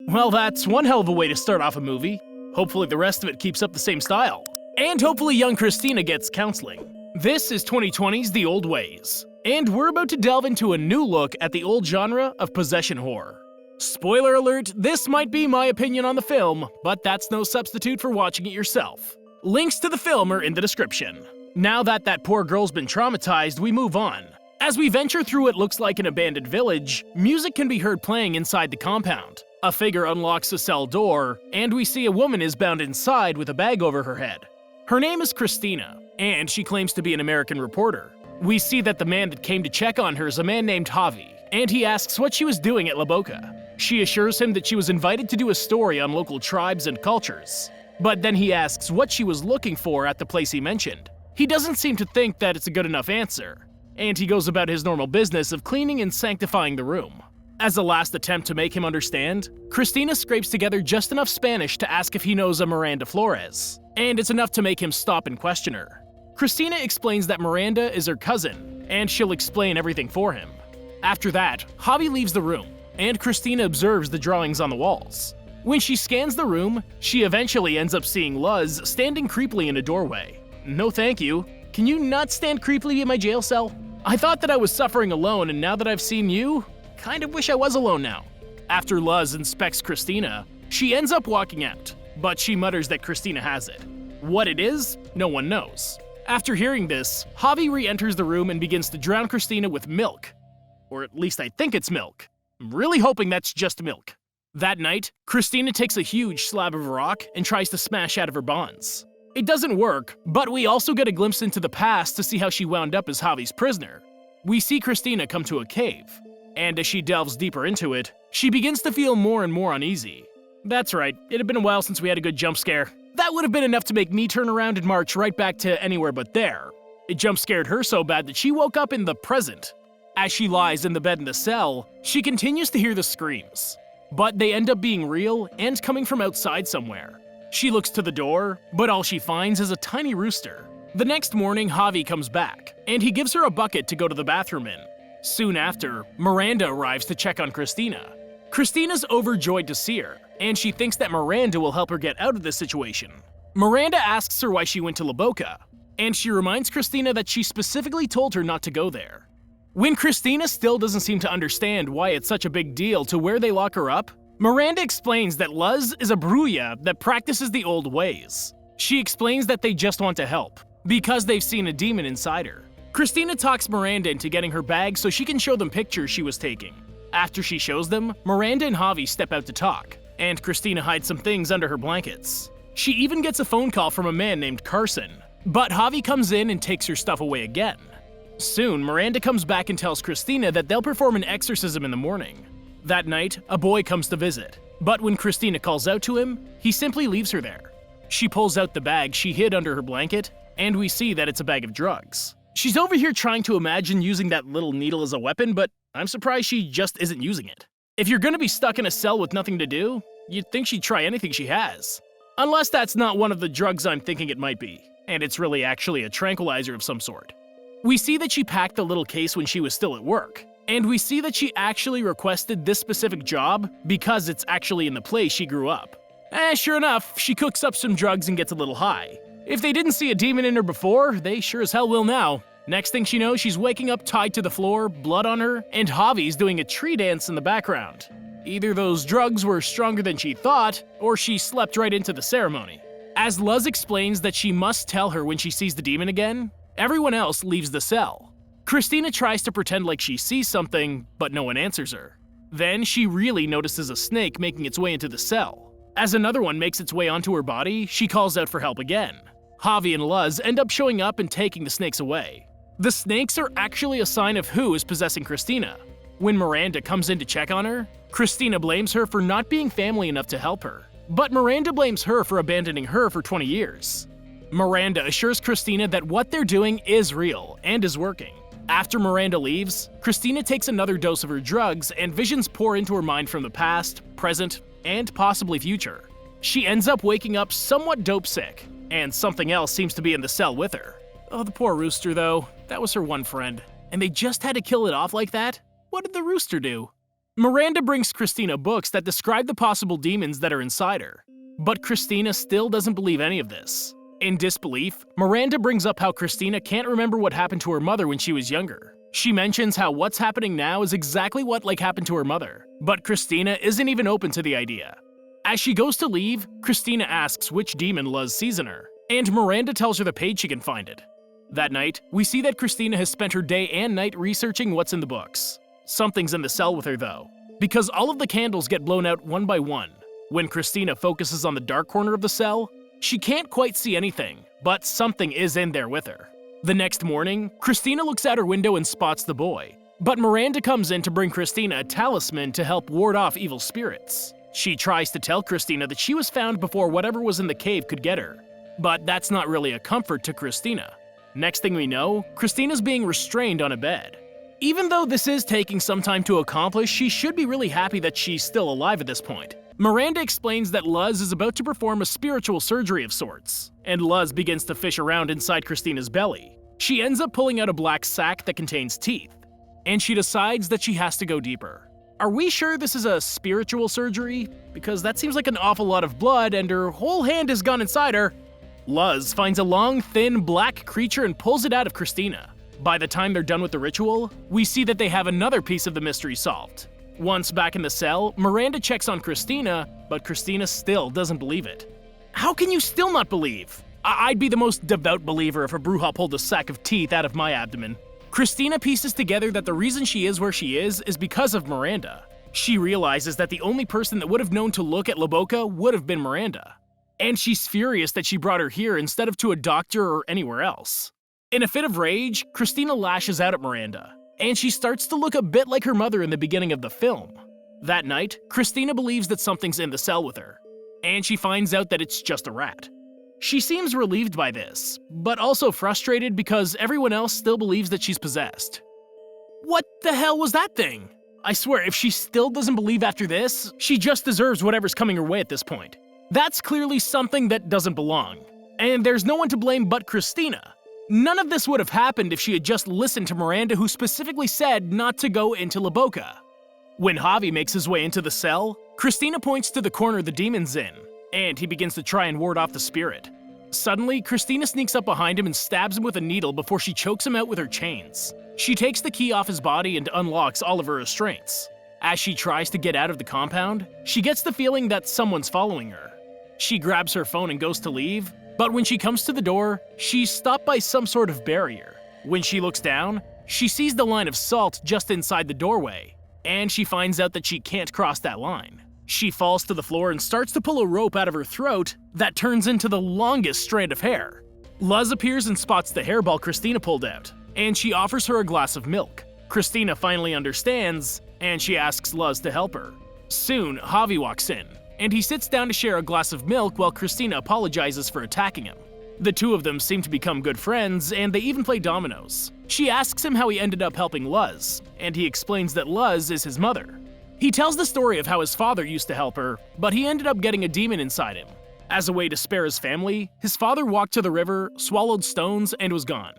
Well, that's one hell of a way to start off a movie. Hopefully the rest of it keeps up the same style. And hopefully young Cristina gets counseling. This is 2020's The Old Ways, and we're about to delve into a new look at the old genre of possession horror. Spoiler alert, this might be my opinion on the film, but that's no substitute for watching it yourself. Links to the film are in the description. Now that poor girl's been traumatized, we move on. As we venture through what looks like an abandoned village, music can be heard playing inside the compound. A figure unlocks the cell door, and we see a woman is bound inside with a bag over her head. Her name is Cristina, and she claims to be an American reporter. We see that the man that came to check on her is a man named Javi, and he asks what she was doing at La Boca. She assures him that she was invited to do a story on local tribes and cultures. But then he asks what she was looking for at the place he mentioned. He doesn't seem to think that it's a good enough answer, and he goes about his normal business of cleaning and sanctifying the room. As a last attempt to make him understand, Cristina scrapes together just enough Spanish to ask if he knows a Miranda Flores, and it's enough to make him stop and question her. Cristina explains that Miranda is her cousin, and she'll explain everything for him. After that, Javi leaves the room, and Cristina observes the drawings on the walls. When she scans the room, she eventually ends up seeing Luz standing creepily in a doorway. No thank you. Can you not stand creepily in my jail cell? I thought that I was suffering alone, and now that I've seen you, kind of wish I was alone now. After Luz inspects Cristina, she ends up walking out, but she mutters that Cristina has it. What it is, no one knows. After hearing this, Javi re-enters the room and begins to drown Cristina with milk. Or at least I think it's milk. I'm really hoping that's just milk. That night, Cristina takes a huge slab of rock and tries to smash out of her bonds. It doesn't work, but we also get a glimpse into the past to see how she wound up as Javi's prisoner. We see Cristina come to a cave, and as she delves deeper into it, she begins to feel more and more uneasy. That's right, it had been a while since we had a good jump scare. That would have been enough to make me turn around and march right back to anywhere but there. It jump scared her so bad that she woke up in the present. As she lies in the bed in the cell, she continues to hear the screams. But they end up being real and coming from outside somewhere. She looks to the door, but all she finds is a tiny rooster. The next morning, Javi comes back, and he gives her a bucket to go to the bathroom in. Soon after, Miranda arrives to check on Cristina. Cristina's overjoyed to see her, and she thinks that Miranda will help her get out of this situation. Miranda asks her why she went to La Boca, and she reminds Cristina that she specifically told her not to go there. When Cristina still doesn't seem to understand why it's such a big deal to where they lock her up, Miranda explains that Luz is a bruja that practices the old ways. She explains that they just want to help, because they've seen a demon inside her. Cristina talks Miranda into getting her bag so she can show them pictures she was taking. After she shows them, Miranda and Javi step out to talk, and Cristina hides some things under her blankets. She even gets a phone call from a man named Carson, but Javi comes in and takes her stuff away again. Soon, Miranda comes back and tells Cristina that they'll perform an exorcism in the morning. That night, a boy comes to visit, but when Cristina calls out to him, he simply leaves her there. She pulls out the bag she hid under her blanket, and we see that it's a bag of drugs. She's over here trying to imagine using that little needle as a weapon, but I'm surprised she just isn't using it. If you're gonna be stuck in a cell with nothing to do, you'd think she'd try anything she has. Unless that's not one of the drugs I'm thinking it might be, and it's really actually a tranquilizer of some sort. We see that she packed the little case when she was still at work, and we see that she actually requested this specific job because it's actually in the place she grew up. Sure enough, she cooks up some drugs and gets a little high. If they didn't see a demon in her before, they sure as hell will now. Next thing she knows, she's waking up tied to the floor, blood on her, and Javi's doing a tree dance in the background. Either those drugs were stronger than she thought, or she slept right into the ceremony. As Luz explains that she must tell her when she sees the demon again, everyone else leaves the cell. Cristina tries to pretend like she sees something, but no one answers her. Then she really notices a snake making its way into the cell. As another one makes its way onto her body, she calls out for help again. Javi and Luz end up showing up and taking the snakes away. The snakes are actually a sign of who is possessing Cristina. When Miranda comes in to check on her, Cristina blames her for not being family enough to help her. But Miranda blames her for abandoning her for 20 years. Miranda assures Cristina that what they're doing is real and is working. After Miranda leaves, Cristina takes another dose of her drugs and visions pour into her mind from the past, present, and possibly future. She ends up waking up somewhat dope sick, and something else seems to be in the cell with her. Oh, the poor rooster though. That was her one friend. And they just had to kill it off like that? What did the rooster do? Miranda brings Cristina books that describe the possible demons that are inside her. But Cristina still doesn't believe any of this. In disbelief, Miranda brings up how Cristina can't remember what happened to her mother when she was younger. She mentions how what's happening now is exactly what happened to her mother, but Cristina isn't even open to the idea. As she goes to leave, Cristina asks which demon Luz sees in her, and Miranda tells her the page she can find it. That night, we see that Cristina has spent her day and night researching what's in the books. Something's in the cell with her though, because all of the candles get blown out one by one. When Cristina focuses on the dark corner of the cell, she can't quite see anything, but something is in there with her. The next morning, Cristina looks out her window and spots the boy, but Miranda comes in to bring Cristina a talisman to help ward off evil spirits. She tries to tell Cristina that she was found before whatever was in the cave could get her, but that's not really a comfort to Cristina. Next thing we know, Cristina's being restrained on a bed. Even though this is taking some time to accomplish, she should be really happy that she's still alive at this point. Miranda explains that Luz is about to perform a spiritual surgery of sorts, and Luz begins to fish around inside Cristina's belly. She ends up pulling out a black sack that contains teeth, and she decides that she has to go deeper. Are we sure this is a spiritual surgery? Because that seems like an awful lot of blood and her whole hand has gone inside her. Luz finds a long, thin, black creature and pulls it out of Cristina. By the time they're done with the ritual, we see that they have another piece of the mystery solved. Once back in the cell, Miranda checks on Cristina, but Cristina still doesn't believe it. How can you still not believe? I'd be the most devout believer if a bruja pulled a sack of teeth out of my abdomen. Cristina pieces together that the reason she is where she is because of Miranda. She realizes that the only person that would have known to look at La Boca would have been Miranda. And she's furious that she brought her here instead of to a doctor or anywhere else. In a fit of rage, Cristina lashes out at Miranda, and she starts to look a bit like her mother in the beginning of the film. That night, Cristina believes that something's in the cell with her, and she finds out that it's just a rat. She seems relieved by this, but also frustrated because everyone else still believes that she's possessed. What the hell was that thing? I swear, if she still doesn't believe after this, she just deserves whatever's coming her way at this point. That's clearly something that doesn't belong, and there's no one to blame but Cristina. None of this would have happened if she had just listened to Miranda, who specifically said not to go into La Boca. When Javi makes his way into the cell, Cristina points to the corner the demon's in, and he begins to try and ward off the spirit. Suddenly, Cristina sneaks up behind him and stabs him with a needle before she chokes him out with her chains. She takes the key off his body and unlocks all of her restraints. As she tries to get out of the compound, she gets the feeling that someone's following her. She grabs her phone and goes to leave, but when she comes to the door, she's stopped by some sort of barrier. When she looks down, she sees the line of salt just inside the doorway, and she finds out that she can't cross that line. She falls to the floor and starts to pull a rope out of her throat that turns into the longest strand of hair. Luz appears and spots the hairball Cristina pulled out, and she offers her a glass of milk. Cristina finally understands, and she asks Luz to help her. Soon, Javi walks in, and he sits down to share a glass of milk while Cristina apologizes for attacking him. The two of them seem to become good friends, and they even play dominoes. She asks him how he ended up helping Luz, and he explains that Luz is his mother. He tells the story of how his father used to help her, but he ended up getting a demon inside him. As a way to spare his family, his father walked to the river, swallowed stones, and was gone.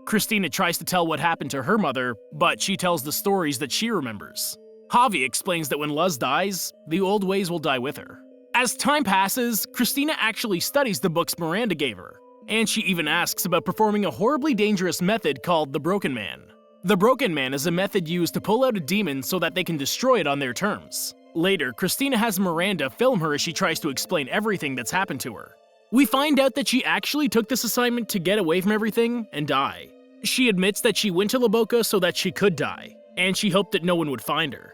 Cristina tries to tell what happened to her mother, but she tells the stories that she remembers. Javi explains that when Luz dies, the old ways will die with her. As time passes, Cristina actually studies the books Miranda gave her, and she even asks about performing a horribly dangerous method called the Broken Man. The Broken Man is a method used to pull out a demon so that they can destroy it on their terms. Later, Cristina has Miranda film her as she tries to explain everything that's happened to her. We find out that she actually took this assignment to get away from everything and die. She admits that she went to La Boca so that she could die, and she hoped that no one would find her.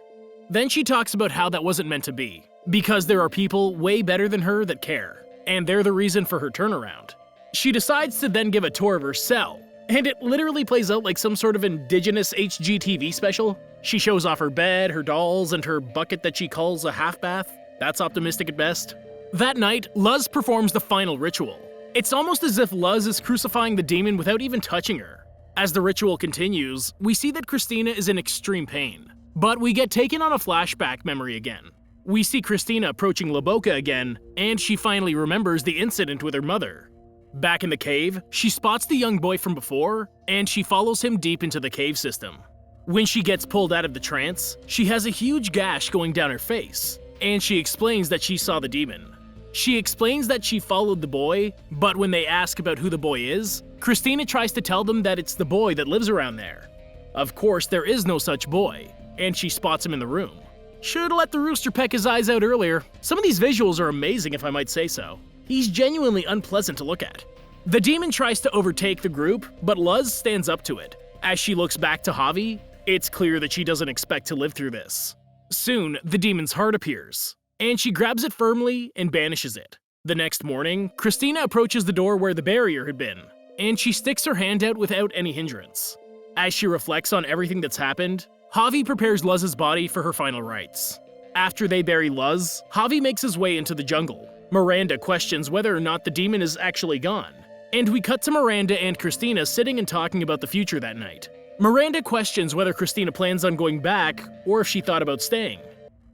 Then she talks about how that wasn't meant to be, because there are people way better than her that care, and they're the reason for her turnaround. She decides to then give a tour of her cell, and it literally plays out like some sort of indigenous HGTV special. She shows off her bed, her dolls, and her bucket that she calls a half bath. That's optimistic at best. That night, Luz performs the final ritual. It's almost as if Luz is crucifying the demon without even touching her. As the ritual continues, we see that Cristina is in extreme pain. But we get taken on a flashback memory again. We see Cristina approaching La Boca again, and she finally remembers the incident with her mother. Back in the cave, she spots the young boy from before, and she follows him deep into the cave system. When she gets pulled out of the trance, she has a huge gash going down her face, and she explains that she saw the demon. She explains that she followed the boy, but when they ask about who the boy is, Cristina tries to tell them that it's the boy that lives around there. Of course, there is no such boy, and she spots him in the room. Should've let the rooster peck his eyes out earlier. Some of these visuals are amazing, if I might say so. He's genuinely unpleasant to look at. The demon tries to overtake the group, but Luz stands up to it. As she looks back to Javi, it's clear that she doesn't expect to live through this. Soon, the demon's heart appears, and she grabs it firmly and banishes it. The next morning, Cristina approaches the door where the barrier had been, and she sticks her hand out without any hindrance. As she reflects on everything that's happened, Javi prepares Luz's body for her final rites. After they bury Luz, Javi makes his way into the jungle. Miranda questions whether or not the demon is actually gone, and we cut to Miranda and Cristina sitting and talking about the future that night. Miranda questions whether Cristina plans on going back or if she thought about staying.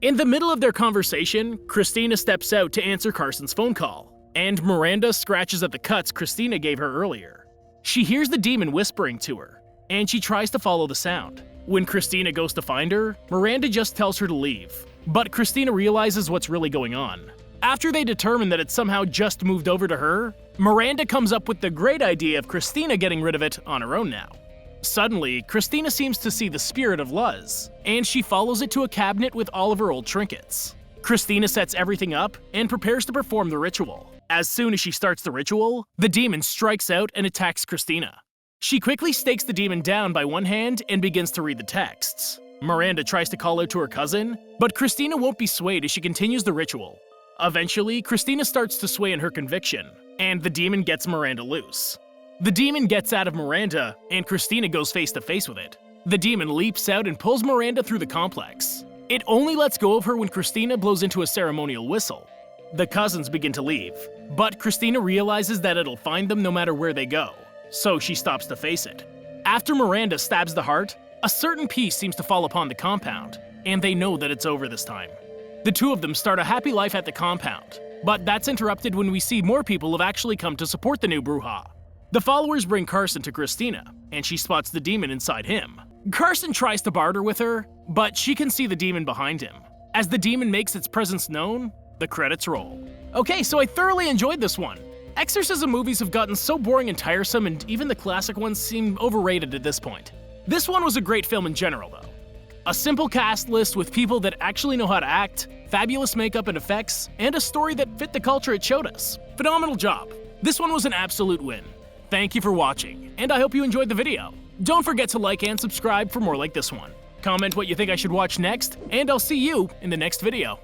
In the middle of their conversation, Cristina steps out to answer Carson's phone call, and Miranda scratches at the cuts Cristina gave her earlier. She hears the demon whispering to her, and she tries to follow the sound. When Cristina goes to find her, Miranda just tells her to leave, but Cristina realizes what's really going on. After they determine that it somehow just moved over to her, Miranda comes up with the great idea of Cristina getting rid of it on her own now. Suddenly, Cristina seems to see the spirit of Luz, and she follows it to a cabinet with all of her old trinkets. Cristina sets everything up and prepares to perform the ritual. As soon as she starts the ritual, the demon strikes out and attacks Cristina. She quickly stakes the demon down by one hand and begins to read the texts. Miranda tries to call out to her cousin, but Cristina won't be swayed as she continues the ritual. Eventually, Cristina starts to sway in her conviction, and the demon gets Miranda loose. The demon gets out of Miranda, and Cristina goes face to face with it. The demon leaps out and pulls Miranda through the complex. It only lets go of her when Cristina blows into a ceremonial whistle. The cousins begin to leave, but Cristina realizes that it'll find them no matter where they go, so she stops to face it. After Miranda stabs the heart, a certain peace seems to fall upon the compound, and they know that it's over this time. The two of them start a happy life at the compound, but that's interrupted when we see more people have actually come to support the new bruja. The followers bring Carson to Cristina, and she spots the demon inside him. Carson tries to barter with her, but she can see the demon behind him. As the demon makes its presence known, the credits roll. Okay, so I thoroughly enjoyed this one. Exorcism movies have gotten so boring and tiresome, and even the classic ones seem overrated at this point. This one was a great film in general, though. A simple cast list with people that actually know how to act, fabulous makeup and effects, and a story that fit the culture it showed us. Phenomenal job. This one was an absolute win. Thank you for watching, and I hope you enjoyed the video. Don't forget to like and subscribe for more like this one. Comment what you think I should watch next, and I'll see you in the next video.